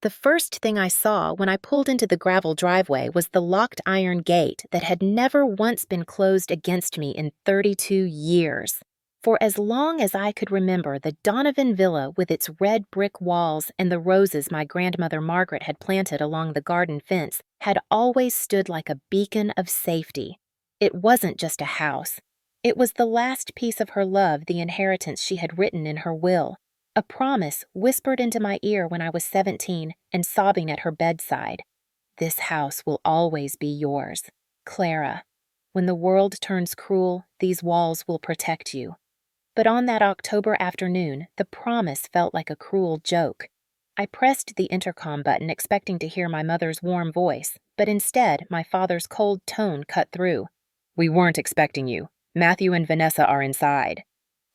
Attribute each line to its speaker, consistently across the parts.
Speaker 1: The first thing I saw when I pulled into the gravel driveway was the locked iron gate that had never once been closed against me in 32 years. For as long as I could remember, the Donovan villa with its red brick walls and the roses my grandmother Margaret had planted along the garden fence had always stood like a beacon of safety. It wasn't just a house. It was the last piece of her love, the inheritance she had written in her will. A promise whispered into my ear when I was 17 and sobbing at her bedside. This house will always be yours, Clara. When the world turns cruel, these walls will protect you. But on that October afternoon, the promise felt like a cruel joke. I pressed the intercom button expecting to hear my mother's warm voice, but instead my father's cold tone cut through. "We weren't expecting you. Matthew and Vanessa are inside."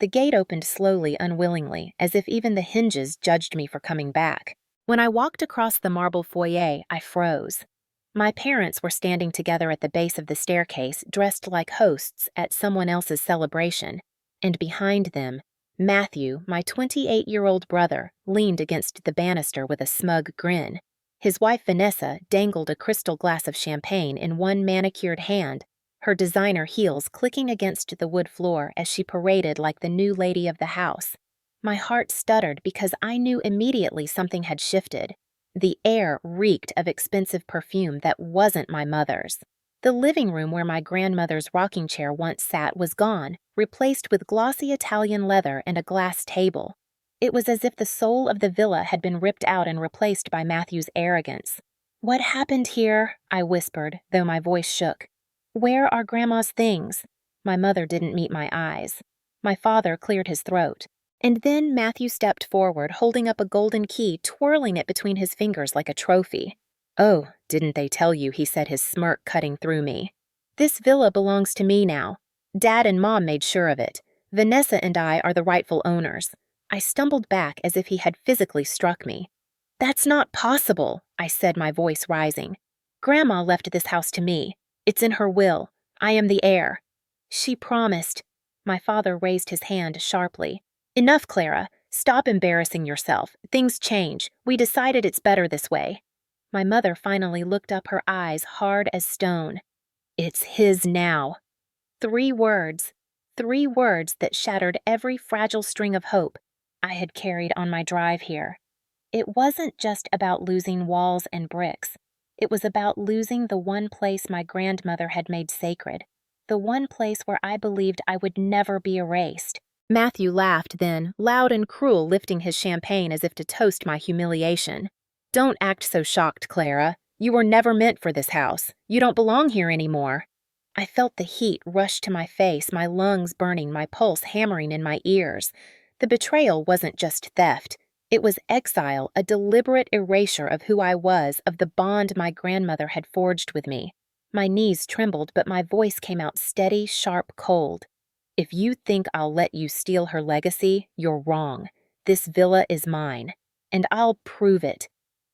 Speaker 1: The gate opened slowly, unwillingly, as if even the hinges judged me for coming back. When I walked across the marble foyer, I froze. My parents were standing together at the base of the staircase, dressed like hosts at someone else's celebration, and behind them, Matthew, my 28-year-old brother, leaned against the banister with a smug grin. His wife Vanessa dangled a crystal glass of champagne in one manicured hand, her designer heels clicking against the wood floor as she paraded like the new lady of the house. My heart stuttered because I knew immediately something had shifted. The air reeked of expensive perfume that wasn't my mother's. The living room where my grandmother's rocking chair once sat was gone, replaced with glossy Italian leather and a glass table. It was as if the soul of the villa had been ripped out and replaced by Matthew's arrogance. "What happened here?" I whispered, though my voice shook. "Where are Grandma's things?" My mother didn't meet my eyes. My father cleared his throat. And then Matthew stepped forward, holding up a golden key, twirling it between his fingers like a trophy. "Oh, didn't they tell you?" he said, his smirk cutting through me. "This villa belongs to me now. Dad and Mom made sure of it. Vanessa and I are the rightful owners." I stumbled back as if he had physically struck me. "That's not possible," I said, my voice rising. "Grandma left this house to me. It's in her will. I am the heir." "She promised." My father raised his hand sharply. "Enough, Clara. Stop embarrassing yourself. Things change. We decided it's better this way." My mother finally looked up, her eyes hard as stone. "It's his now." Three words that shattered every fragile string of hope I had carried on my drive here. It wasn't just about losing walls and bricks. It was about losing the one place my grandmother had made sacred, the one place where I believed I would never be erased. Matthew laughed then, loud and cruel, lifting his champagne as if to toast my humiliation. "Don't act so shocked, Clara. You were never meant for this house. You don't belong here anymore." I felt the heat rush to my face, my lungs burning, my pulse hammering in my ears. The betrayal wasn't just theft. It was exile, a deliberate erasure of who I was, of the bond my grandmother had forged with me. My knees trembled, but my voice came out steady, sharp, cold. "If you think I'll let you steal her legacy, you're wrong. This villa is mine, and I'll prove it."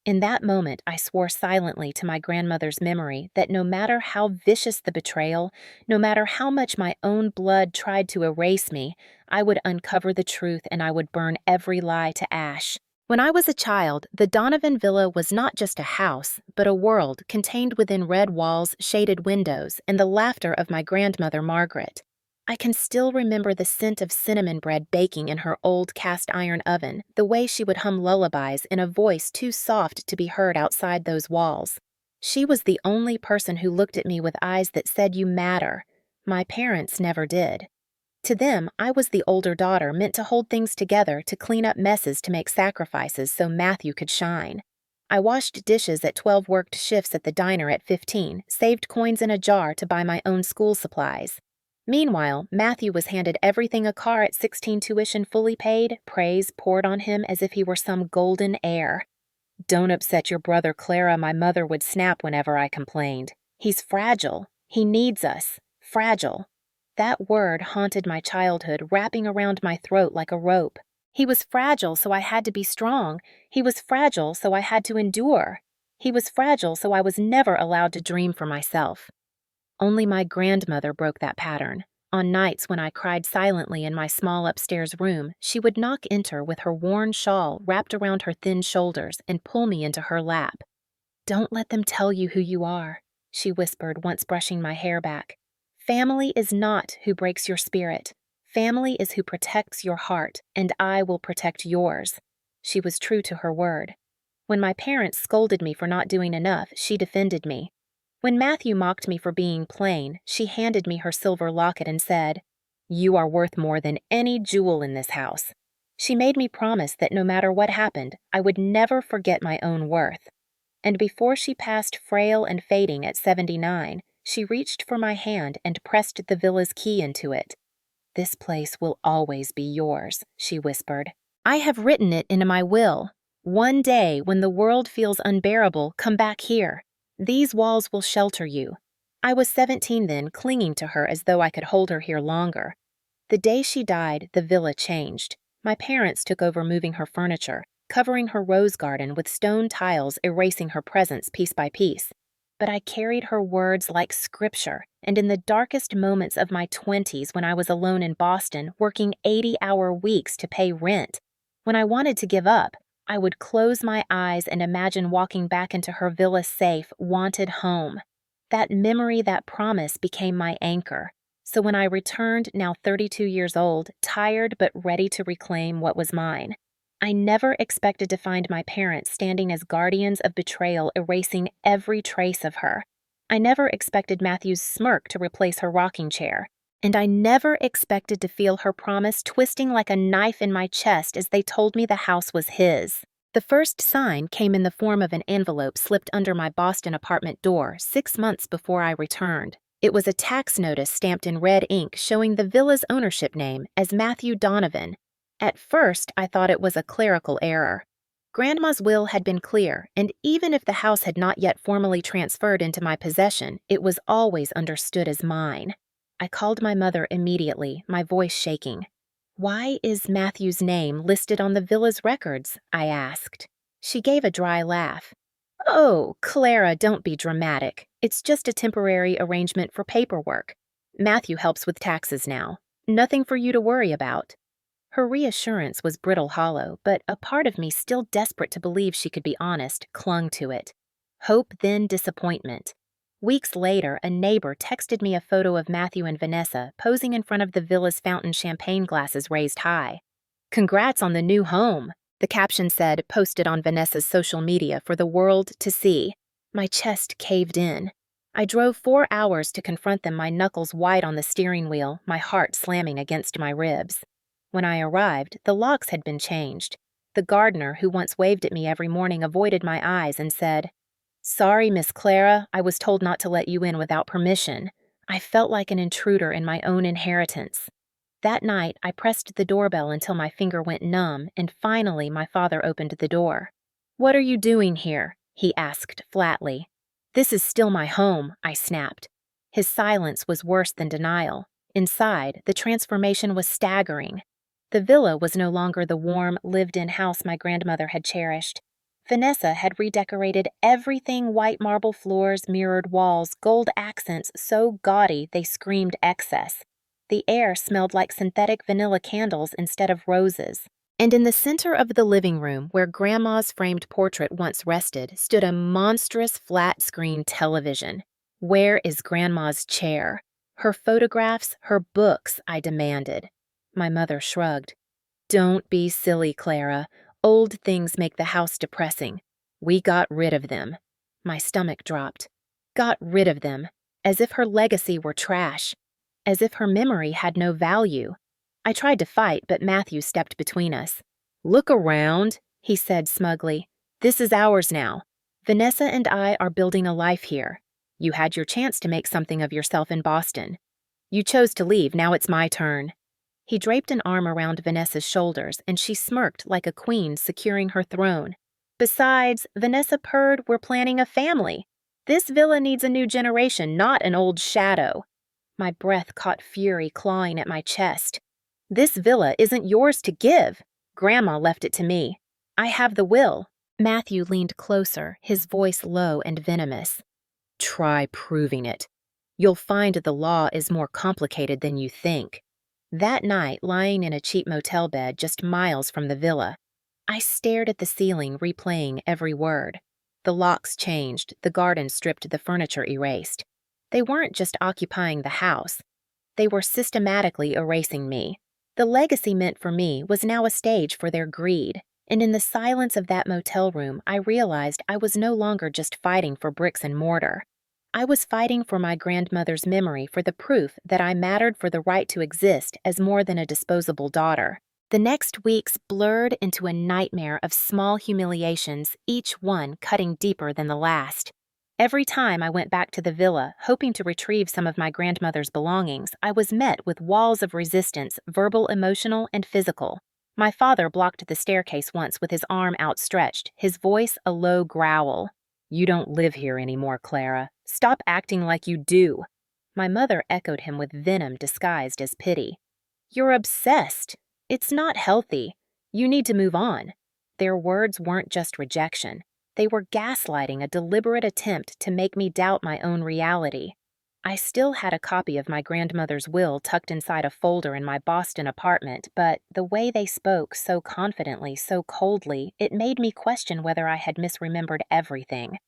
Speaker 1: In that moment, I swore silently to my grandmother's memory that no matter how vicious the betrayal, no matter how much my own blood tried to erase me, I would uncover the truth and I would burn every lie to ash. When I was a child, the Donovan Villa was not just a house, but a world contained within red walls, shaded windows, and the laughter of my grandmother Margaret. I can still remember the scent of cinnamon bread baking in her old cast-iron oven, the way she would hum lullabies in a voice too soft to be heard outside those walls. She was the only person who looked at me with eyes that said, "You matter." My parents never did. To them, I was the older daughter meant to hold things together, to clean up messes, to make sacrifices so Matthew could shine. I washed dishes at 12 worked shifts at the diner at 15, saved coins in a jar to buy my own school supplies. Meanwhile, Matthew was handed everything a car at 16 tuition fully paid, praise poured on him as if he were some golden heir. "Don't upset your brother, Clara," my mother would snap whenever I complained. "He's fragile. He needs us. Fragile." That word haunted my childhood, wrapping around my throat like a rope. He was fragile, so I had to be strong. He was fragile, so I had to endure. He was fragile, so I was never allowed to dream for myself. Only my grandmother broke that pattern. On nights when I cried silently in my small upstairs room, she would knock enter with her worn shawl wrapped around her thin shoulders and pull me into her lap. "Don't let them tell you who you are," she whispered once brushing my hair back. "Family is not who breaks your spirit. Family is who protects your heart, and I will protect yours." She was true to her word. When my parents scolded me for not doing enough, she defended me. When Matthew mocked me for being plain, she handed me her silver locket and said, "You are worth more than any jewel in this house." She made me promise that no matter what happened, I would never forget my own worth. And before she passed frail and fading at 79, she reached for my hand and pressed the villa's key into it. "This place will always be yours," she whispered. "I have written it into my will. One day, when the world feels unbearable, come back here. These walls will shelter you." I was 17 then, clinging to her as though I could hold her here longer. The day she died, the villa changed. My parents took over moving her furniture, covering her rose garden with stone tiles, erasing her presence piece by piece. But I carried her words like scripture, and in the darkest moments of my 20s, when I was alone in Boston, working 80-hour weeks to pay rent, when I wanted to give up, I would close my eyes and imagine walking back into her villa safe, wanted home. That memory, that promise became my anchor. So when I returned, now 32 years old, tired but ready to reclaim what was mine, I never expected to find my parents standing as guardians of betrayal, erasing every trace of her. I never expected Matthew's smirk to replace her rocking chair. And I never expected to feel her promise twisting like a knife in my chest as they told me the house was his. The first sign came in the form of an envelope slipped under my Boston apartment door 6 months before I returned. It was a tax notice stamped in red ink showing the villa's ownership name as Matthew Donovan. At first, I thought it was a clerical error. Grandma's will had been clear, and even if the house had not yet formally transferred into my possession, it was always understood as mine. I called my mother immediately, my voice shaking. "Why is Matthew's name listed on the villa's records?" I asked. She gave a dry laugh. "Oh, Clara, don't be dramatic. It's just a temporary arrangement for paperwork. Matthew helps with taxes now. Nothing for you to worry about." Her reassurance was brittle hollow, but a part of me, still desperate to believe she could be honest, clung to it. Hope, then disappointment. Weeks later, a neighbor texted me a photo of Matthew and Vanessa posing in front of the villa's fountain, champagne glasses raised high. "Congrats on the new home," the caption said, posted on Vanessa's social media for the world to see. My chest caved in. I drove 4 hours to confront them, my knuckles white on the steering wheel, my heart slamming against my ribs. When I arrived, the locks had been changed. The gardener, who once waved at me every morning, avoided my eyes and said, "Sorry, Miss Clara, I was told not to let you in without permission." I felt like an intruder in my own inheritance. That night, I pressed the doorbell until my finger went numb, and finally my father opened the door. "What are you doing here?" he asked flatly. "This is still my home," I snapped. His silence was worse than denial. Inside, the transformation was staggering. The villa was no longer the warm, lived-in house my grandmother had cherished. Vanessa had redecorated everything: white marble floors, mirrored walls, gold accents so gaudy they screamed excess. The air smelled like synthetic vanilla candles instead of roses. And in the center of the living room, where Grandma's framed portrait once rested, stood a monstrous flat-screen television. "Where is Grandma's chair? Her photographs, her books?" I demanded. My mother shrugged. "Don't be silly, Clara. Old things make the house depressing. We got rid of them." My stomach dropped. Got rid of them. As if her legacy were trash. As if her memory had no value. I tried to fight, but Matthew stepped between us. "Look around," he said smugly. "This is ours now. Vanessa and I are building a life here. You had your chance to make something of yourself in Boston. You chose to leave, now it's my turn." He draped an arm around Vanessa's shoulders, and she smirked like a queen securing her throne. "Besides," Vanessa purred, "we're planning a family. This villa needs a new generation, not an old shadow." My breath caught fury clawing at my chest. "This villa isn't yours to give. Grandma left it to me. I have the will." Matthew leaned closer, his voice low and venomous. "Try proving it. You'll find the law is more complicated than you think." That night, lying in a cheap motel bed just miles from the villa, I stared at the ceiling, replaying every word. The locks changed, the garden stripped, the furniture erased. They weren't just occupying the house, they were systematically erasing me. The legacy meant for me was now a stage for their greed, and in the silence of that motel room, I realized I was no longer just fighting for bricks and mortar. I was fighting for my grandmother's memory, for the proof that I mattered, for the right to exist as more than a disposable daughter. The next weeks blurred into a nightmare of small humiliations, each one cutting deeper than the last. Every time I went back to the villa, hoping to retrieve some of my grandmother's belongings, I was met with walls of resistance, verbal, emotional, and physical. My father blocked the staircase once with his arm outstretched, his voice a low growl. "You don't live here anymore, Clara. Stop acting like you do." My mother echoed him with venom disguised as pity. "You're obsessed. It's not healthy. You need to move on." Their words weren't just rejection. They were gaslighting, a deliberate attempt to make me doubt my own reality. I still had a copy of my grandmother's will tucked inside a folder in my Boston apartment, but the way they spoke so confidently, so coldly, it made me question whether I had misremembered everything.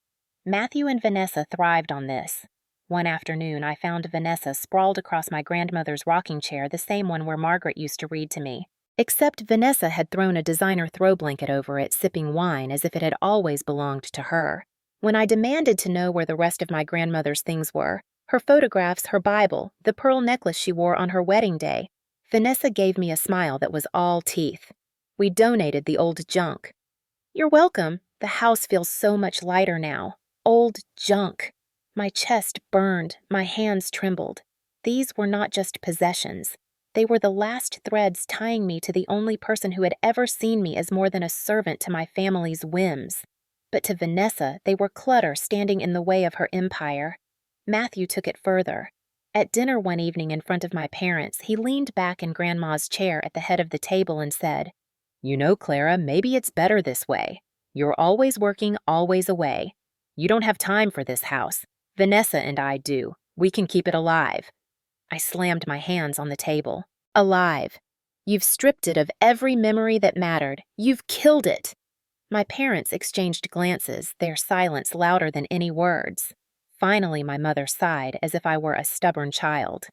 Speaker 1: Matthew and Vanessa thrived on this. One afternoon, I found Vanessa sprawled across my grandmother's rocking chair, the same one where Margaret used to read to me. Except Vanessa had thrown a designer throw blanket over it, sipping wine as if it had always belonged to her. When I demanded to know where the rest of my grandmother's things were, her photographs, her Bible, the pearl necklace she wore on her wedding day, Vanessa gave me a smile that was all teeth. "We donated the old junk." "You're welcome. The house feels so much lighter now. Old junk." My chest burned, my hands trembled. These were not just possessions. They were the last threads tying me to the only person who had ever seen me as more than a servant to my family's whims. But to Vanessa, they were clutter standing in the way of her empire. Matthew took it further. At dinner one evening in front of my parents, he leaned back in Grandma's chair at the head of the table and said, "You know, Clara, maybe it's better this way. You're always working, always away. You don't have time for this house. Vanessa and I do. We can keep it alive." I slammed my hands on the table. "Alive. You've stripped it of every memory that mattered. You've killed it." My parents exchanged glances, their silence louder than any words. Finally, my mother sighed as if I were a stubborn child.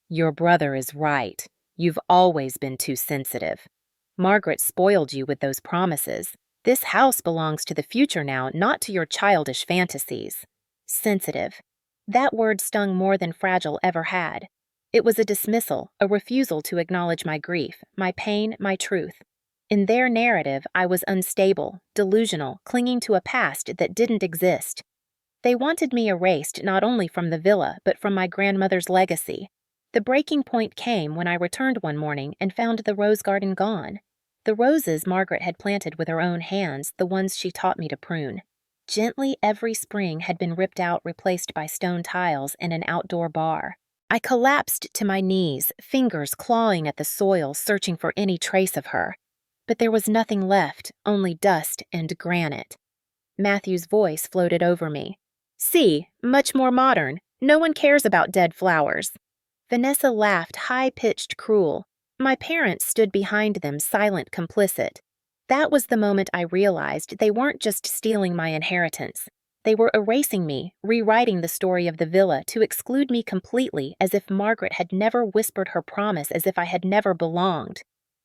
Speaker 1: "Your brother is right. You've always been too sensitive. Margaret spoiled you with those promises. This house belongs to the future now, not to your childish fantasies." Sensitive. That word stung more than fragile ever had. It was a dismissal, a refusal to acknowledge my grief, my pain, my truth. In their narrative, I was unstable, delusional, clinging to a past that didn't exist. They wanted me erased not only from the villa, but from my grandmother's legacy. The breaking point came when I returned one morning and found the rose garden gone. The roses Margaret had planted with her own hands, the ones she taught me to prune. Gently, every spring had been ripped out, replaced by stone tiles and an outdoor bar. I collapsed to my knees, fingers clawing at the soil, searching for any trace of her. But there was nothing left, only dust and granite. Matthew's voice floated over me. "See, much more modern. No one cares about dead flowers." Vanessa laughed, high-pitched, cruel. My parents stood behind them, silent, complicit. That was the moment I realized they weren't just stealing my inheritance. They were erasing me, rewriting the story of the villa to exclude me completely, as if Margaret had never whispered her promise, as if I had never belonged.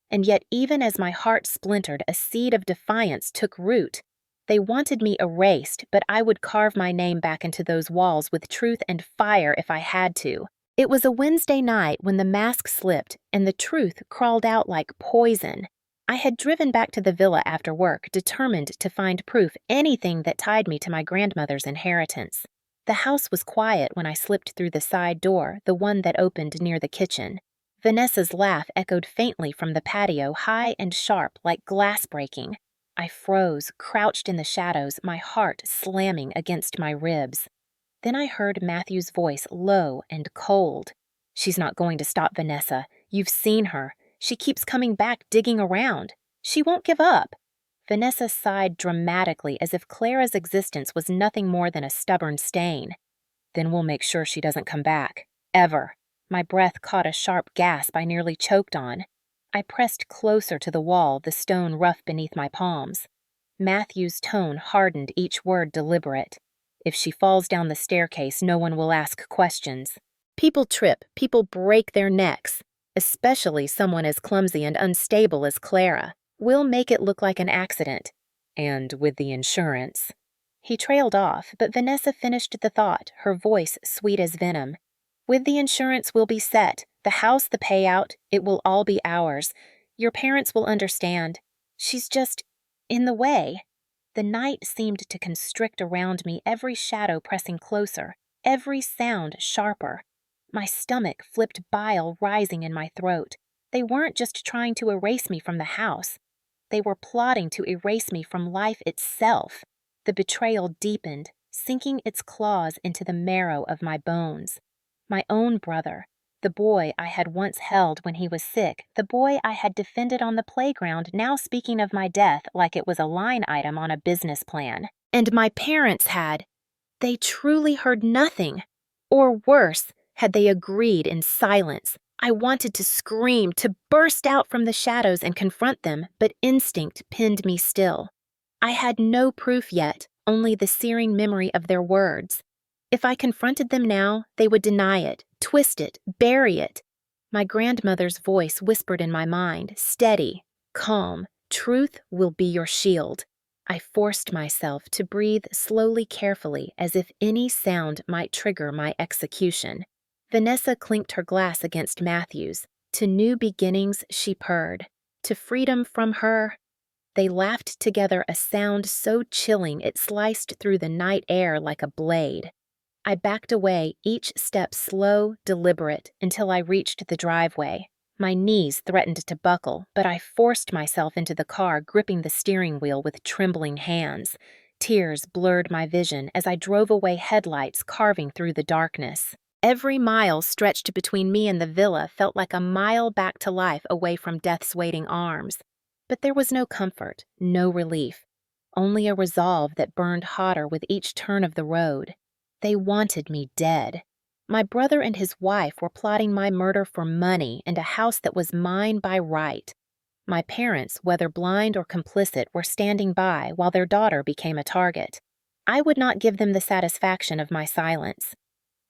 Speaker 1: And yet, even as my heart splintered, a seed of defiance took root. They wanted me erased, but I would carve my name back into those walls with truth and fire if I had to. It was a Wednesday night when the mask slipped and the truth crawled out like poison. I had driven back to the villa after work, determined to find proof, anything that tied me to my grandmother's inheritance. The house was quiet when I slipped through the side door, the one that opened near the kitchen. Vanessa's laugh echoed faintly from the patio, high and sharp, like glass breaking. I froze, crouched in the shadows, my heart slamming against my ribs. Then I heard Matthew's voice, low and cold. "She's not going to stop, Vanessa. You've seen her. She keeps coming back, digging around. She won't give up." Vanessa sighed dramatically, as if Clara's existence was nothing more than a stubborn stain. Then we'll make sure she doesn't come back. Ever. My breath caught a sharp gasp I nearly choked on. I pressed closer to the wall, the stone rough beneath my palms. Matthew's tone hardened, each word deliberate. If she falls down the staircase, no one will ask questions. People trip, people break their necks, especially someone as clumsy and unstable as Clara. We'll make it look like an accident. And with the insurance. He trailed off, but Vanessa finished the thought, her voice sweet as venom. With the insurance, we'll be set. The house, the payout, it will all be ours. Your parents will understand. She's just in the way. The night seemed to constrict around me, every shadow pressing closer, every sound sharper. My stomach flipped, bile rising in my throat. They weren't just trying to erase me from the house. They were plotting to erase me from life itself. The betrayal deepened, sinking its claws into the marrow of my bones. My own brother, the boy I had once held when he was sick, the boy I had defended on the playground, now speaking of my death like it was a line item on a business plan. And my parents had. They truly heard nothing. Or worse, had they agreed in silence. I wanted to scream, to burst out from the shadows and confront them, but instinct pinned me still. I had no proof yet, only the searing memory of their words. If I confronted them now, they would deny it, twist it, bury it. My grandmother's voice whispered in my mind, steady, calm, truth will be your shield. I forced myself to breathe slowly, carefully, as if any sound might trigger my execution. Vanessa clinked her glass against Matthew's. To new beginnings, she purred. To freedom from her. They laughed together, a sound so chilling it sliced through the night air like a blade. I backed away, each step slow, deliberate, until I reached the driveway. My knees threatened to buckle, but I forced myself into the car, gripping the steering wheel with trembling hands. Tears blurred my vision as I drove away, headlights carving through the darkness. Every mile stretched between me and the villa felt like a mile back to life away from death's waiting arms. But there was no comfort, no relief, only a resolve that burned hotter with each turn of the road. They wanted me dead. My brother and his wife were plotting my murder for money and a house that was mine by right. My parents, whether blind or complicit, were standing by while their daughter became a target. I would not give them the satisfaction of my silence.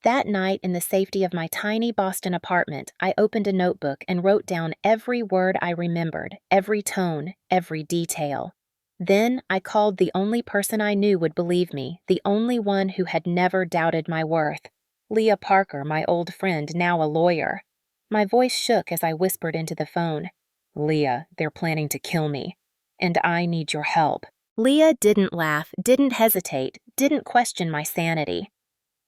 Speaker 1: That night, in the safety of my tiny Boston apartment, I opened a notebook and wrote down every word I remembered, every tone, every detail. Then I called the only person I knew would believe me, the only one who had never doubted my worth. Leah Parker, my old friend, now a lawyer. My voice shook as I whispered into the phone. Leah, they're planning to kill me, and I need your help. Leah didn't laugh, didn't hesitate, didn't question my sanity.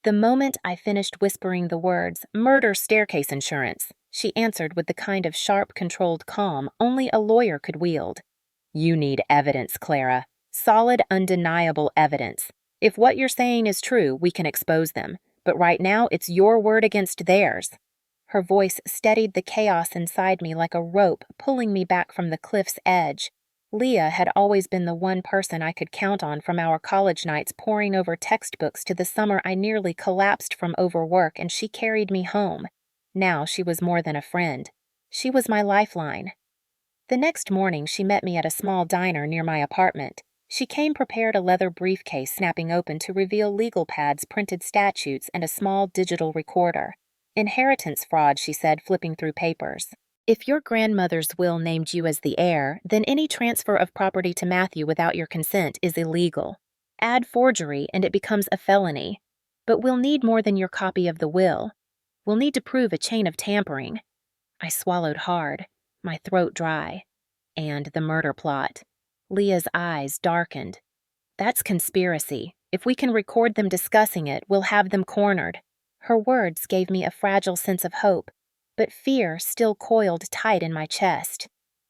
Speaker 1: The moment I finished whispering the words, "Murder staircase insurance," she answered with the kind of sharp, controlled calm only a lawyer could wield. You need evidence, Clara. Solid, undeniable evidence. If what you're saying is true, we can expose them. But right now, it's your word against theirs. Her voice steadied the chaos inside me like a rope pulling me back from the cliff's edge. Leah had always been the one person I could count on, from our college nights poring over textbooks to the summer I nearly collapsed from overwork and she carried me home. Now she was more than a friend. She was my lifeline. The next morning she met me at a small diner near my apartment. She came prepared, a leather briefcase snapping open to reveal legal pads, printed statutes, and a small digital recorder. Inheritance fraud, she said, flipping through papers. If your grandmother's will named you as the heir, then any transfer of property to Matthew without your consent is illegal. Add forgery and it becomes a felony. But we'll need more than your copy of the will. We'll need to prove a chain of tampering. I swallowed hard, my throat dry. And the murder plot. Leah's eyes darkened. That's conspiracy. If we can record them discussing it, we'll have them cornered. Her words gave me a fragile sense of hope, but fear still coiled tight in my chest.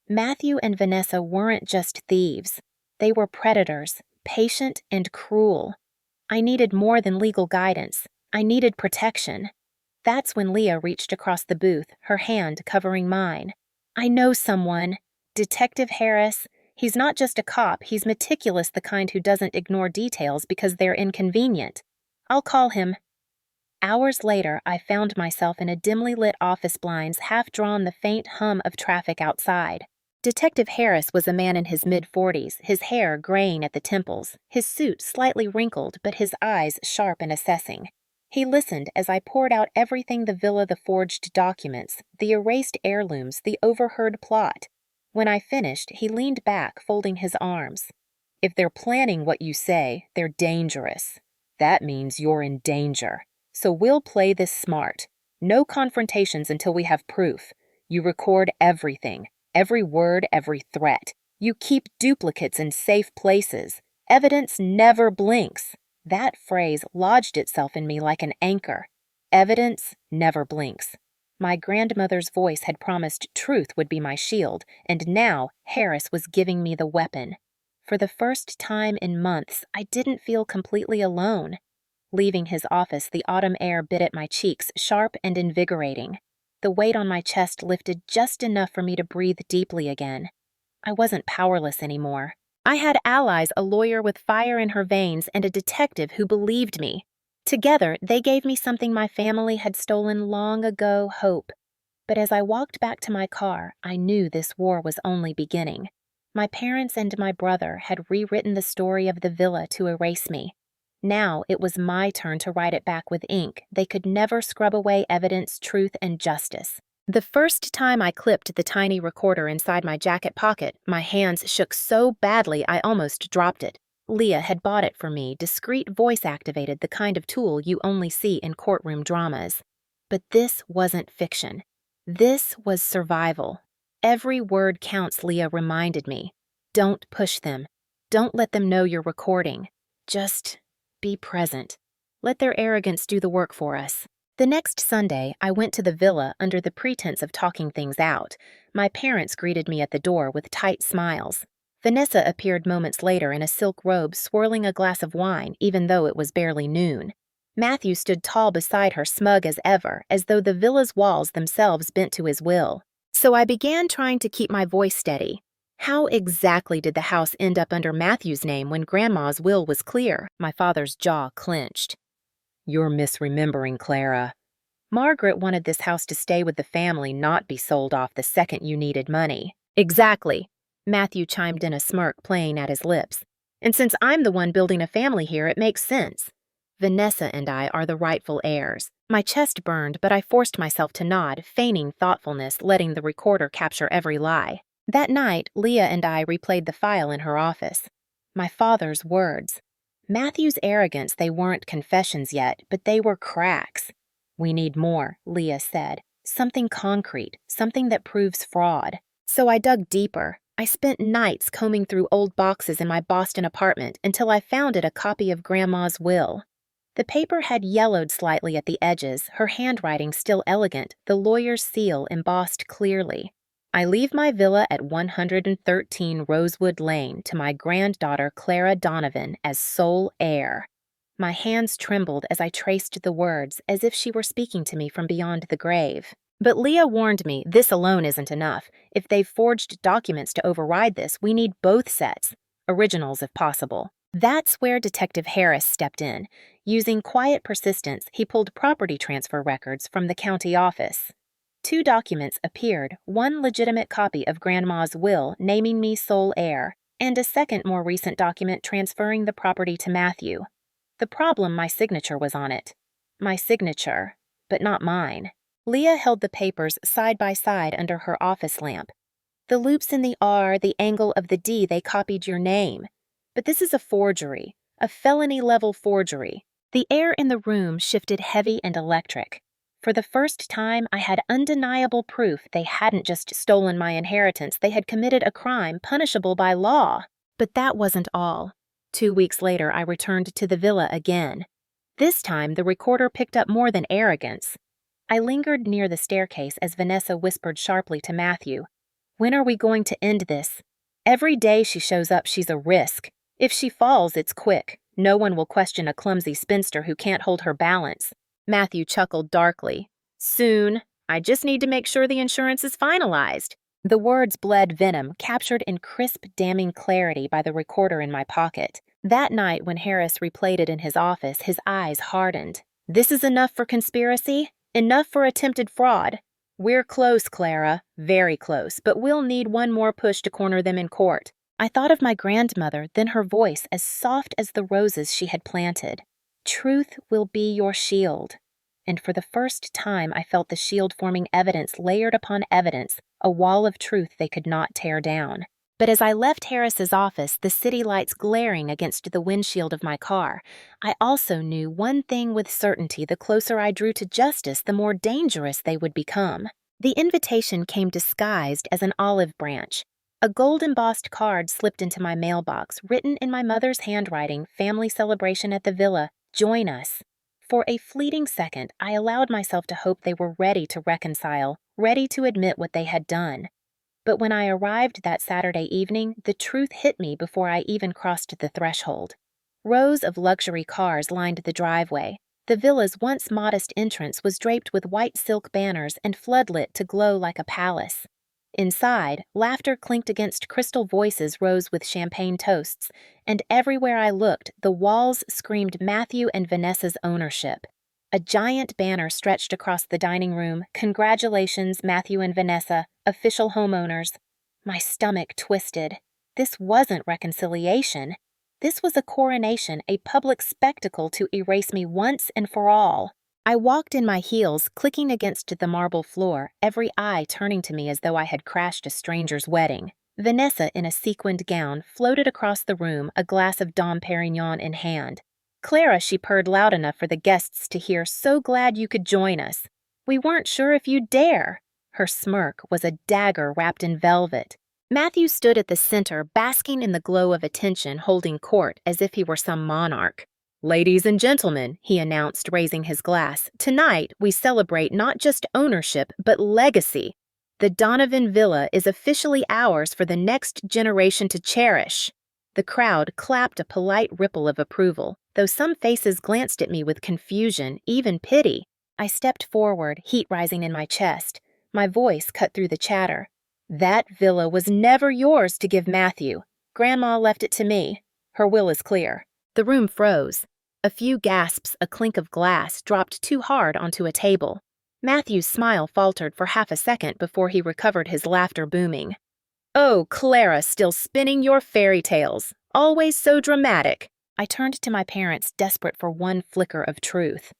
Speaker 1: Matthew and Vanessa weren't just thieves. They were predators, patient and cruel. I needed more than legal guidance. I needed protection. That's when Leah reached across the booth, her hand covering mine. I know someone. Detective Harris. He's not just a cop, he's meticulous, the kind who doesn't ignore details because they're inconvenient. I'll call him. Hours later, I found myself in a dimly lit office blinds half-drawn the faint hum of traffic outside. Detective Harris was a man in his mid-40s, his hair graying at the temples, his suit slightly wrinkled but his eyes sharp and assessing. He listened as I poured out everything: the villa, the forged documents, the erased heirlooms, the overheard plot. When I finished, he leaned back, folding his arms. "If they're planning what you say, they're dangerous. That means you're in danger. So we'll play this smart. No confrontations until we have proof. You record everything, every word, every threat. You keep duplicates in safe places. Evidence never blinks." That phrase lodged itself in me like an anchor. Evidence never blinks. My grandmother's voice had promised truth would be my shield, and now Harris was giving me the weapon. For the first time in months, I didn't feel completely alone. Leaving his office, the autumn air bit at my cheeks, sharp and invigorating. The weight on my chest lifted just enough for me to breathe deeply again. I wasn't powerless anymore. I had allies: a lawyer with fire in her veins and a detective who believed me. Together, they gave me something my family had stolen long ago: hope. But as I walked back to my car, I knew this war was only beginning. My parents and my brother had rewritten the story of the villa to erase me. Now it was my turn to write it back with ink they could never scrub away: evidence, truth, and justice. The first time I clipped the tiny recorder inside my jacket pocket, my hands shook so badly I almost dropped it. Leah had bought it for me, discreet voice-activated, the kind of tool you only see in courtroom dramas. But this wasn't fiction. This was survival. Every word counts, Leah reminded me. Don't push them. Don't let them know you're recording. Just be present. Let their arrogance do the work for us. The next Sunday, I went to the villa under the pretense of talking things out. My parents greeted me at the door with tight smiles. Vanessa appeared moments later in a silk robe, swirling a glass of wine, even though it was barely noon. Matthew stood tall beside her, smug as ever, as though the villa's walls themselves bent to his will. So I began trying to keep my voice steady. How exactly did the house end up under Matthew's name when Grandma's will was clear? My father's jaw clenched. "You're misremembering, Clara. Margaret wanted this house to stay with the family, not be sold off the second you needed money." "Exactly," Matthew chimed in, a smirk playing at his lips. "And since I'm the one building a family here, it makes sense. Vanessa and I are the rightful heirs." My chest burned, but I forced myself to nod, feigning thoughtfulness, letting the recorder capture every lie. That night, Leah and I replayed the file in her office. My father's words. Matthew's arrogance: they weren't confessions yet, but they were cracks. "We need more," Leah said. "Something concrete, something that proves fraud." So I dug deeper. I spent nights combing through old boxes in my Boston apartment until I found a copy of Grandma's will. The paper had yellowed slightly at the edges, her handwriting still elegant, the lawyer's seal embossed clearly. "I leave my villa at 113 Rosewood Lane to my granddaughter Clara Donovan as sole heir." My hands trembled as I traced the words, as if she were speaking to me from beyond the grave. But Leah warned me, this alone isn't enough. If they've forged documents to override this, we need both sets. Originals if possible. That's where Detective Harris stepped in. Using quiet persistence, he pulled property transfer records from the county office. 2 documents appeared: one legitimate copy of Grandma's will naming me sole heir, and a second, more recent document transferring the property to Matthew. The problem: my signature was on it. My signature, but not mine. Leah held the papers side by side under her office lamp. "The loops in the R, the angle of the D, they copied your name. But this is a forgery, a felony-level forgery." The air in the room shifted heavy and electric. For the first time, I had undeniable proof they hadn't just stolen my inheritance, they had committed a crime punishable by law. But that wasn't all. 2 weeks later, I returned to the villa again. This time, the recorder picked up more than arrogance. I lingered near the staircase as Vanessa whispered sharply to Matthew, "When are we going to end this? Every day she shows up, she's a risk. If she falls, it's quick. No one will question a clumsy spinster who can't hold her balance." Matthew chuckled darkly. "Soon. I just need to make sure the insurance is finalized." The words bled venom, captured in crisp, damning clarity by the recorder in my pocket. That night, when Harris replayed it in his office, his eyes hardened. This is enough for conspiracy, enough for attempted fraud. We're close, Clara, very close, but we'll need one more push to corner them in court. I thought of my grandmother, then her voice as soft as the roses she had planted. Truth will be your shield. And for the first time I felt the shield forming evidence layered upon evidence, a wall of truth they could not tear down. But as I left Harris's office, the city lights glaring against the windshield of my car, I also knew one thing with certainty: the closer I drew to justice, the more dangerous they would become. The invitation came disguised as an olive branch. A gold-embossed card slipped into my mailbox, written in my mother's handwriting: family celebration at the villa, join us. For a fleeting second, I allowed myself to hope they were ready to reconcile, ready to admit what they had done. But when I arrived that Saturday evening, the truth hit me before I even crossed the threshold. Rows of luxury cars lined the driveway. The villa's once modest entrance was draped with white silk banners and floodlit to glow like a palace. Inside, laughter clinked against crystal voices rose with champagne toasts, and everywhere I looked, the walls screamed Matthew and Vanessa's ownership. A giant banner stretched across the dining room: "Congratulations, Matthew and Vanessa, official homeowners." My stomach twisted. This wasn't reconciliation. This was a coronation, a public spectacle to erase me once and for all. I walked in my heels, clicking against the marble floor, every eye turning to me as though I had crashed a stranger's wedding. Vanessa, in a sequined gown, floated across the room, a glass of Dom Perignon in hand. "Clara," she purred loud enough for the guests to hear, "so glad you could join us. We weren't sure if you'd dare." Her smirk was a dagger wrapped in velvet. Matthew stood at the center, basking in the glow of attention, holding court as if he were some monarch. "Ladies and gentlemen," he announced, raising his glass, "tonight we celebrate not just ownership, but legacy. The Donovan Villa is officially ours for the next generation to cherish." The crowd clapped a polite ripple of approval, though some faces glanced at me with confusion, even pity. I stepped forward, heat rising in my chest. My voice cut through the chatter. "That villa was never yours to give Matthew. Grandma left it to me. Her will is clear." The room froze. A few gasps, a clink of glass dropped too hard onto a table. Matthew's smile faltered for half a second before he recovered his laughter booming. "Oh, Clara, still spinning your fairy tales. Always so dramatic." I turned to my parents, desperate for one flicker of truth.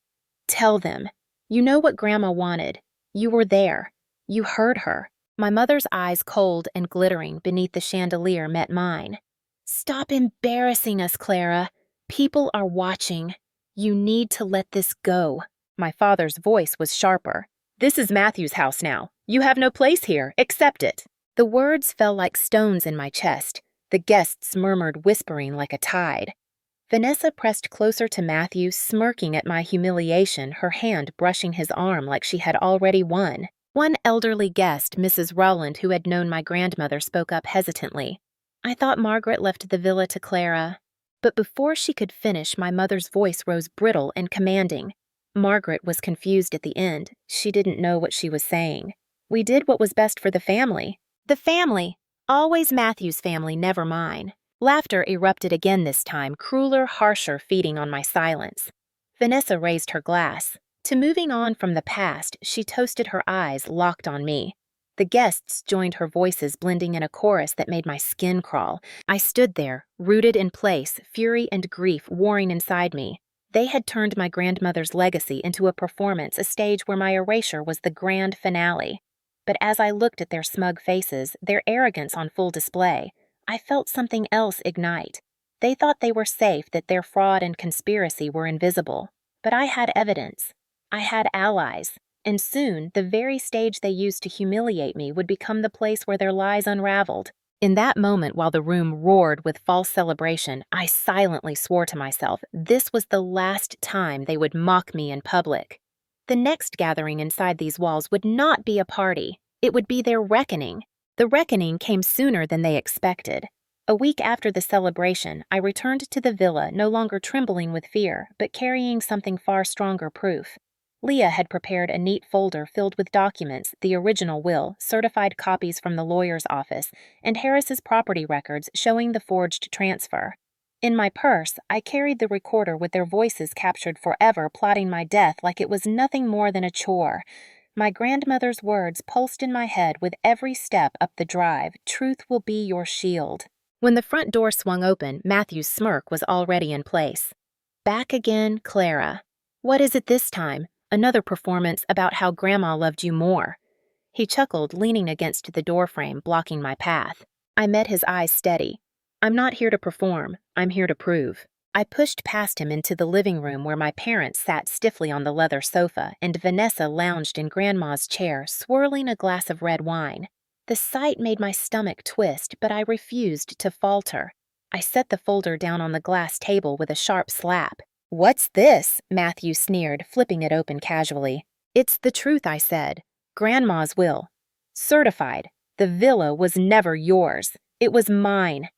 Speaker 1: "Tell them. You know what Grandma wanted. You were there. You heard her." My mother's eyes, cold and glittering beneath the chandelier, met mine. "Stop embarrassing us, Clara. People are watching. You need to let this go." My father's voice was sharper. "This is Matthew's house now. You have no place here. Accept it." The words fell like stones in my chest. The guests murmured, whispering like a tide. Vanessa pressed closer to Matthew, smirking at my humiliation, her hand brushing his arm like she had already won. One elderly guest, Mrs. Rowland, who had known my grandmother, spoke up hesitantly. "I thought Margaret left the villa to Clara." But before she could finish, my mother's voice rose brittle and commanding. Margaret was confused at the end. She didn't know what she was saying. "We did what was best for the family." "The family! Always Matthew's family, never mine." Laughter erupted again this time, crueler, harsher, feeding on my silence. Vanessa raised her glass. To moving on from the past, she toasted, her eyes locked on me. The guests joined her voices, blending in a chorus that made my skin crawl. I stood there, rooted in place, fury and grief warring inside me. They had turned my grandmother's legacy into a performance, a stage where my erasure was the grand finale. But as I looked at their smug faces, their arrogance on full display, I felt something else ignite. They thought they were safe, that their fraud and conspiracy were invisible. But I had evidence. I had allies. And soon, the very stage they used to humiliate me would become the place where their lies unraveled. In that moment, while the room roared with false celebration, I silently swore to myself this was the last time they would mock me in public. The next gathering inside these walls would not be a party. It would be their reckoning. The reckoning came sooner than they expected. A week after the celebration, I returned to the villa, no longer trembling with fear, but carrying something far stronger proof. Leah had prepared a neat folder filled with documents, the original will, certified copies from the lawyer's office, and Harris's property records showing the forged transfer. In my purse, I carried the recorder with their voices captured forever, plotting my death like it was nothing more than a chore. My grandmother's words pulsed in my head with every step up the drive. Truth will be your shield. When the front door swung open, Matthew's smirk was already in place. Back again, Clara. What is it this time? Another performance about how Grandma loved you more. He chuckled, leaning against the doorframe, blocking my path. I met his eyes steady. I'm not here to perform. I'm here to prove. I pushed past him into the living room where my parents sat stiffly on the leather sofa and Vanessa lounged in Grandma's chair, swirling a glass of red wine. The sight made my stomach twist, but I refused to falter. I set the folder down on the glass table with a sharp slap. "What's this?" Matthew sneered, flipping it open casually. "It's the truth," I said. "Grandma's will. Certified. The villa was never yours. It was mine.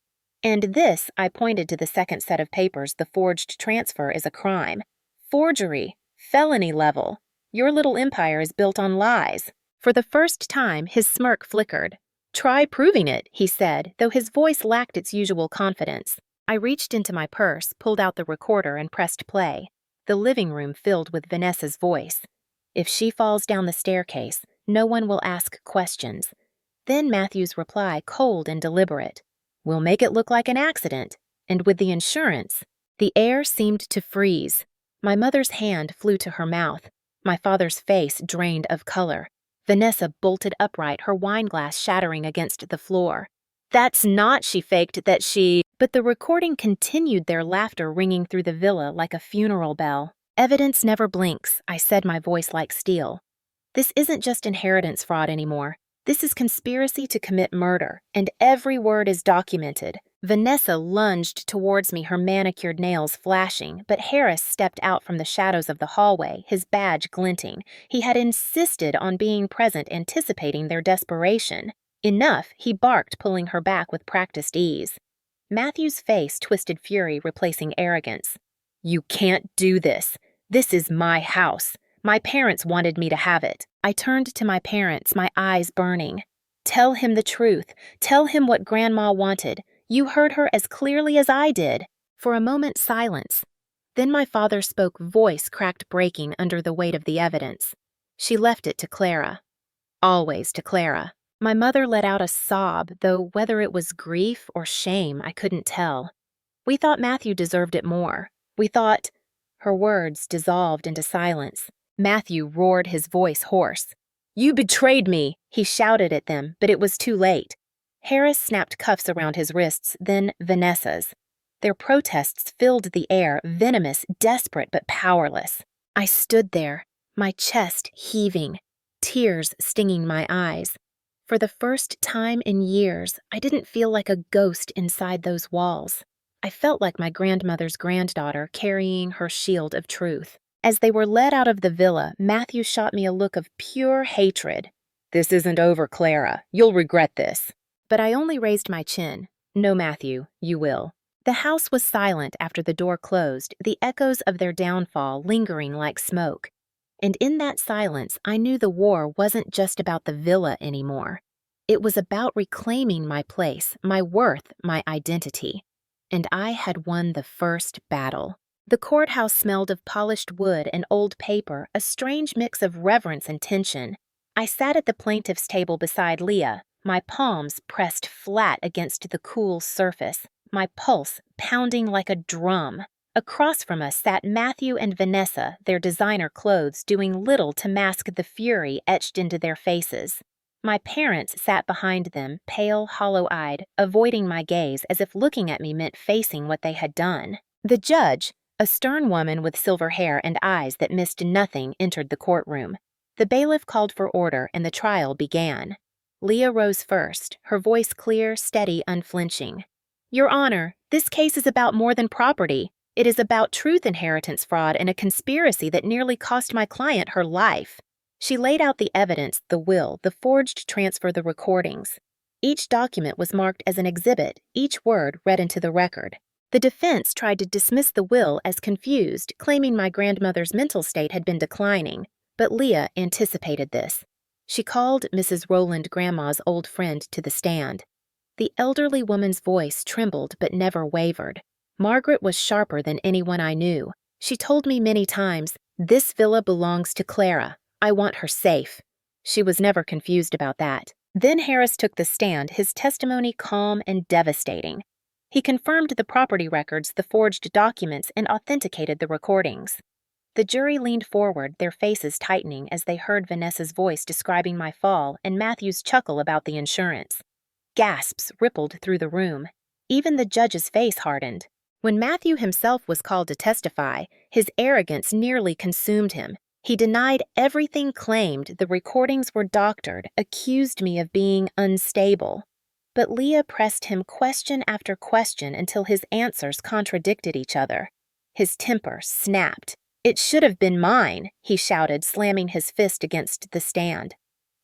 Speaker 1: And this," I pointed to the second set of papers, "the forged transfer is a crime. Forgery. Felony level. Your little empire is built on lies." For the first time, his smirk flickered. "Try proving it," he said, though his voice lacked its usual confidence. I reached into my purse, pulled out the recorder, and pressed play. The living room filled with Vanessa's voice. "If she falls down the staircase, no one will ask questions." Then Matthew's reply, cold and deliberate. "We'll make it look like an accident. And with the insurance." The air seemed to freeze. My mother's hand flew to her mouth. My father's face drained of color. Vanessa bolted upright, her wineglass shattering against the floor. "That's not," she faked, "that she—" But the recording continued, their laughter ringing through the villa like a funeral bell. "Evidence never blinks," I said, my voice like steel. "This isn't just inheritance fraud anymore. This is conspiracy to commit murder, and every word is documented." Vanessa lunged towards me, her manicured nails flashing, but Harris stepped out from the shadows of the hallway, his badge glinting. He had insisted on being present, anticipating their desperation. Enough, he barked, pulling her back with practiced ease. Matthew's face twisted fury, replacing arrogance. "You can't do this. This is my house. My parents wanted me to have it." I turned to my parents, my eyes burning. "Tell him the truth. Tell him what Grandma wanted. You heard her as clearly as I did." For a moment, silence. Then my father spoke, voice cracked, breaking under the weight of the evidence. "She left it to Clara. Always to Clara." My mother let out a sob, though whether it was grief or shame, I couldn't tell. "We thought Matthew deserved it more. We thought—" Her words dissolved into silence. Matthew roared, his voice hoarse. "You betrayed me!" He shouted at them, but it was too late. Harris snapped cuffs around his wrists, then Vanessa's. Their protests filled the air, venomous, desperate, but powerless. I stood there, my chest heaving, tears stinging my eyes. For the first time in years, I didn't feel like a ghost inside those walls. I felt like my grandmother's granddaughter carrying her shield of truth. As they were led out of the villa, Matthew shot me a look of pure hatred. "This isn't over, Clara. You'll regret this." But I only raised my chin. "No, Matthew, you will." The house was silent after the door closed, the echoes of their downfall lingering like smoke. And in that silence, I knew the war wasn't just about the villa anymore. It was about reclaiming my place, my worth, my identity. And I had won the first battle. The courthouse smelled of polished wood and old paper, a strange mix of reverence and tension. I sat at the plaintiff's table beside Leah, my palms pressed flat against the cool surface, my pulse pounding like a drum. Across from us sat Matthew and Vanessa, their designer clothes doing little to mask the fury etched into their faces. My parents sat behind them, pale, hollow-eyed, avoiding my gaze as if looking at me meant facing what they had done. The judge, a stern woman with silver hair and eyes that missed nothing, entered the courtroom. The bailiff called for order, and the trial began. Leah rose first, her voice clear, steady, unflinching. "Your Honor, this case is about more than property. It is about truth inheritance fraud and a conspiracy that nearly cost my client her life." She laid out the evidence, the will, the forged transfer, the recordings. Each document was marked as an exhibit, each word read into the record. The defense tried to dismiss the will as confused, claiming my grandmother's mental state had been declining, but Leah anticipated this. She called Mrs. Rowland, Grandma's old friend, to the stand. The elderly woman's voice trembled but never wavered. Margaret was sharper than anyone I knew. She told me many times, "This villa belongs to Clara. I want her safe." She was never confused about that. Then Harris took the stand, his testimony calm and devastating. He confirmed the property records, the forged documents, and authenticated the recordings. The jury leaned forward, their faces tightening as they heard Vanessa's voice describing my fall and Matthew's chuckle about the insurance. Gasps rippled through the room. Even the judge's face hardened. When Matthew himself was called to testify, his arrogance nearly consumed him. He denied everything, claimed the recordings were doctored, accused me of being unstable. But Leah pressed him question after question until his answers contradicted each other. His temper snapped. "It should have been mine," he shouted, slamming his fist against the stand.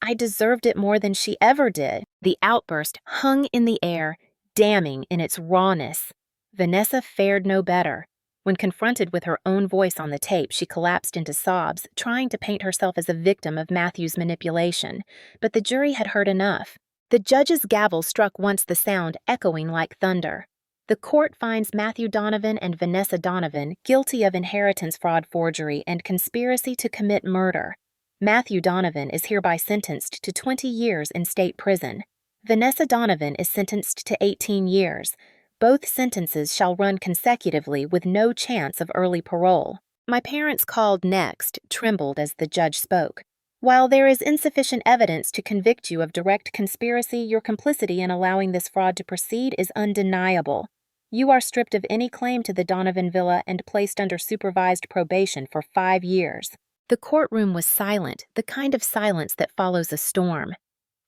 Speaker 1: "I deserved it more than she ever did." The outburst hung in the air, damning in its rawness. Vanessa fared no better. When confronted with her own voice on the tape, she collapsed into sobs, trying to paint herself as a victim of Matthew's manipulation. But the jury had heard enough. The judge's gavel struck once, the sound echoing like thunder. The court finds Matthew Donovan and Vanessa Donovan guilty of inheritance fraud, forgery, and conspiracy to commit murder. Matthew Donovan is hereby sentenced to 20 years in state prison. Vanessa Donovan is sentenced to 18 years. Both sentences shall run consecutively with no chance of early parole. My parents called next, trembled as the judge spoke. "While there is insufficient evidence to convict you of direct conspiracy, your complicity in allowing this fraud to proceed is undeniable. You are stripped of any claim to the Donovan villa and placed under supervised probation for 5 years." The courtroom was silent, the kind of silence that follows a storm.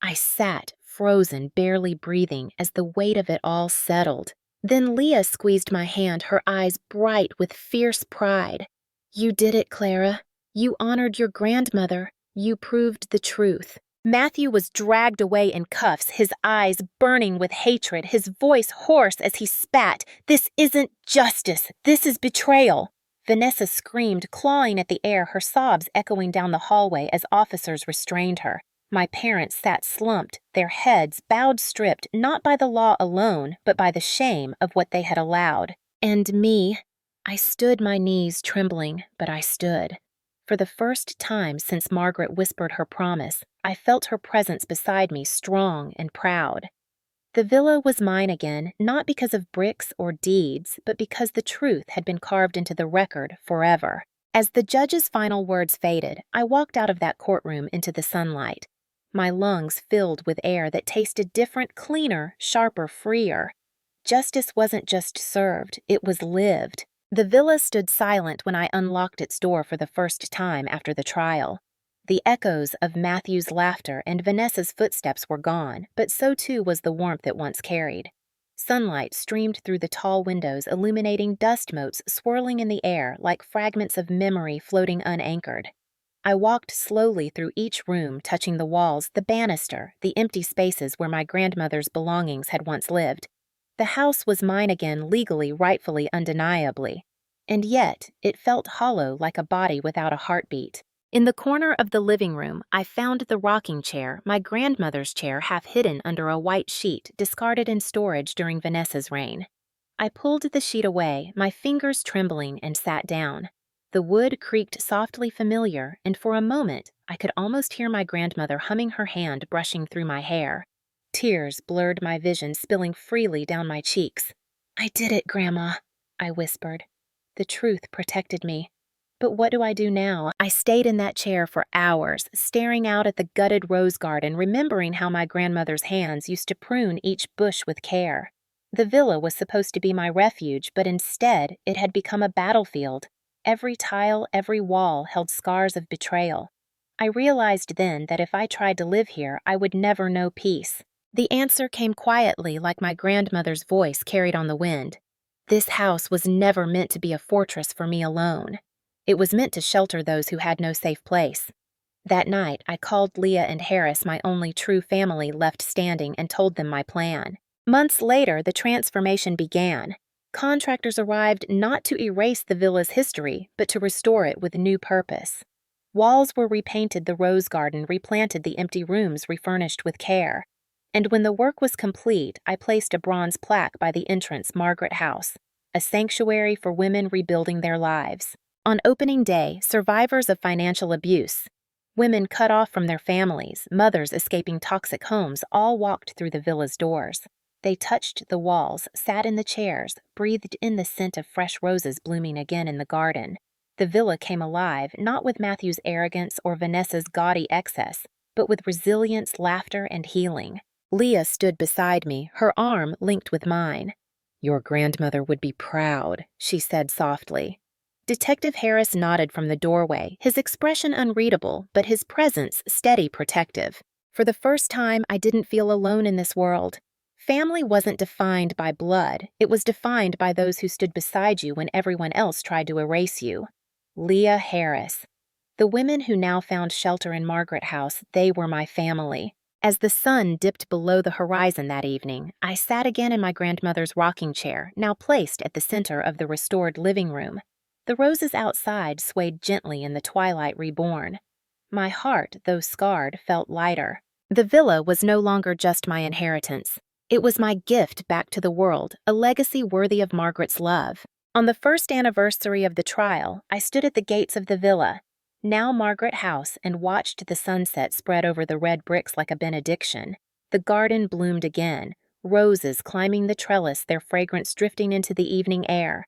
Speaker 1: I sat, frozen, barely breathing, as the weight of it all settled. Then Leah squeezed my hand, her eyes bright with fierce pride. "You did it, Clara. You honored your grandmother. You proved the truth." Matthew was dragged away in cuffs, his eyes burning with hatred, his voice hoarse as he spat. "This isn't justice. This is betrayal." Vanessa screamed, clawing at the air, her sobs echoing down the hallway as officers restrained her. My parents sat slumped, their heads bowed, stripped not by the law alone, but by the shame of what they had allowed. And me, I stood, my knees trembling, but I stood. For the first time since Margaret whispered her promise, I felt her presence beside me, strong and proud. The villa was mine again, not because of bricks or deeds, but because the truth had been carved into the record forever. As the judge's final words faded, I walked out of that courtroom into the sunlight. My lungs filled with air that tasted different, cleaner, sharper, freer. Justice wasn't just served, it was lived. The villa stood silent when I unlocked its door for the first time after the trial. The echoes of Matthew's laughter and Vanessa's footsteps were gone, but so too was the warmth it once carried. Sunlight streamed through the tall windows, illuminating dust motes swirling in the air like fragments of memory floating unanchored. I walked slowly through each room, touching the walls, the banister, the empty spaces where my grandmother's belongings had once lived. The house was mine again, legally, rightfully, undeniably. And yet, it felt hollow, like a body without a heartbeat. In the corner of the living room, I found the rocking chair, my grandmother's chair, half hidden under a white sheet discarded in storage during Vanessa's reign. I pulled the sheet away, my fingers trembling, and sat down. The wood creaked softly familiar, and for a moment, I could almost hear my grandmother humming, her hand brushing through my hair. Tears blurred my vision, spilling freely down my cheeks. "I did it, Grandma," I whispered. The truth protected me. But what do I do now? I stayed in that chair for hours, staring out at the gutted rose garden, remembering how my grandmother's hands used to prune each bush with care. The villa was supposed to be my refuge, but instead it had become a battlefield. Every tile, every wall held scars of betrayal. I realized then that if I tried to live here, I would never know peace. The answer came quietly, like my grandmother's voice carried on the wind. This house was never meant to be a fortress for me alone. It was meant to shelter those who had no safe place. That night, I called Leah and Harris, my only true family left standing, and told them my plan. Months later, the transformation began. Contractors arrived not to erase the villa's history, but to restore it with new purpose. Walls were repainted, the rose garden replanted, the empty rooms refurnished with care. And when the work was complete, I placed a bronze plaque by the entrance, Margaret House. a sanctuary for women rebuilding their lives. On opening day, survivors of financial abuse, women cut off from their families, mothers escaping toxic homes, all walked through the villa's doors. They touched the walls, sat in the chairs, breathed in the scent of fresh roses blooming again in the garden. The villa came alive, not with Matthew's arrogance or Vanessa's gaudy excess, but with resilience, laughter, and healing. Leah stood beside me, her arm linked with mine. "Your grandmother would be proud," she said softly. Detective Harris nodded from the doorway, his expression unreadable, but his presence steady, protective. For the first time, I didn't feel alone in this world. Family wasn't defined by blood, it was defined by those who stood beside you when everyone else tried to erase you. Leah Harris. The women who now found shelter in Margaret House, they were my family. As the sun dipped below the horizon that evening, I sat again in my grandmother's rocking chair, now placed at the center of the restored living room. The roses outside swayed gently in the twilight reborn. My heart, though scarred, felt lighter. The villa was no longer just my inheritance. It was my gift back to the world, a legacy worthy of Margaret's love. On the first anniversary of the trial, I stood at the gates of the villa, now Margaret House, and watched the sunset spread over the red bricks like a benediction. The garden bloomed again, roses climbing the trellis, their fragrance drifting into the evening air.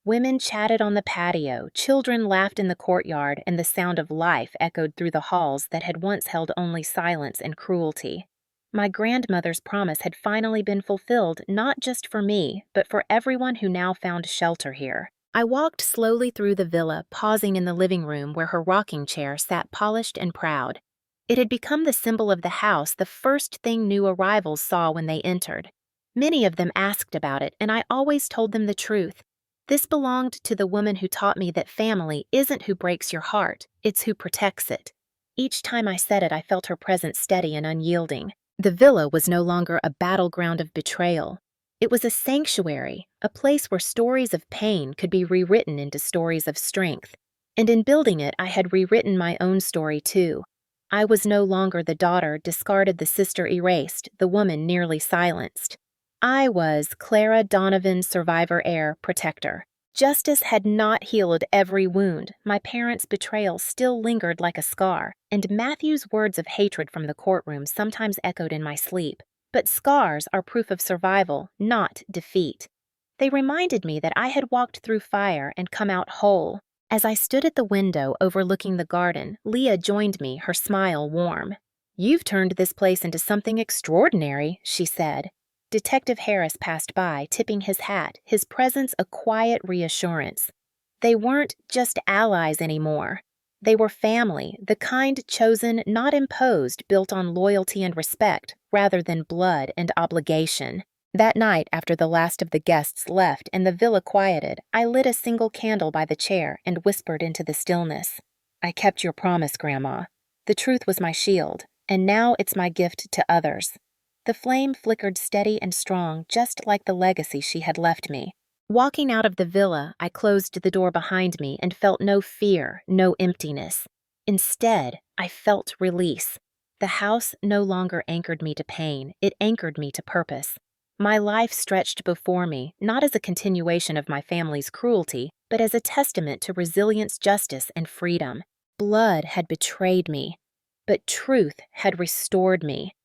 Speaker 1: Women chatted on the patio, children laughed in the courtyard, and the sound of life echoed through the halls that had once held only silence and cruelty. My grandmother's promise had finally been fulfilled, not just for me, but for everyone who now found shelter here. I walked slowly through the villa, pausing in the living room where her rocking chair sat polished and proud. It had become the symbol of the house, the first thing new arrivals saw when they entered. Many of them asked about it, and I always told them the truth. This belonged to the woman who taught me that family isn't who breaks your heart, it's who protects it. Each time I said it, I felt her presence steady and unyielding. The villa was no longer a battleground of betrayal. It was a sanctuary, a place where stories of pain could be rewritten into stories of strength. And in building it, I had rewritten my own story too. I was no longer the daughter discarded, the sister erased, the woman nearly silenced. I was Clara Donovan's survivor heir protector. Justice had not healed every wound. My parents' betrayal still lingered like a scar, and Matthew's words of hatred from the courtroom sometimes echoed in my sleep. But scars are proof of survival, not defeat. They reminded me that I had walked through fire and come out whole. As I stood at the window overlooking the garden, Leah joined me, her smile warm. "You've turned this place into something extraordinary," she said. Detective Harris passed by, tipping his hat, his presence a quiet reassurance. They weren't just allies anymore. They were family, the kind chosen, not imposed, built on loyalty and respect, rather than blood and obligation. That night, after the last of the guests left and the villa quieted, I lit a single candle by the chair and whispered into the stillness. "I kept your promise, Grandma. The truth was my shield, and now it's my gift to others." The flame flickered steady and strong, just like the legacy she had left me. Walking out of the villa, I closed the door behind me and felt no fear, no emptiness. Instead, I felt release. The house no longer anchored me to pain, it anchored me to purpose. My life stretched before me, not as a continuation of my family's cruelty, but as a testament to resilience, justice, and freedom. Blood had betrayed me, but truth had restored me.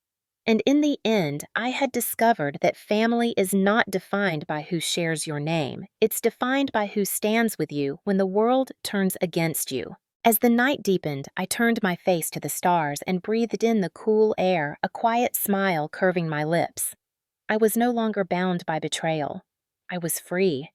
Speaker 1: And in the end, I had discovered that family is not defined by who shares your name. It's defined by who stands with you when the world turns against you. As the night deepened, I turned my face to the stars and breathed in the cool air, a quiet smile curving my lips. I was no longer bound by betrayal. I was free.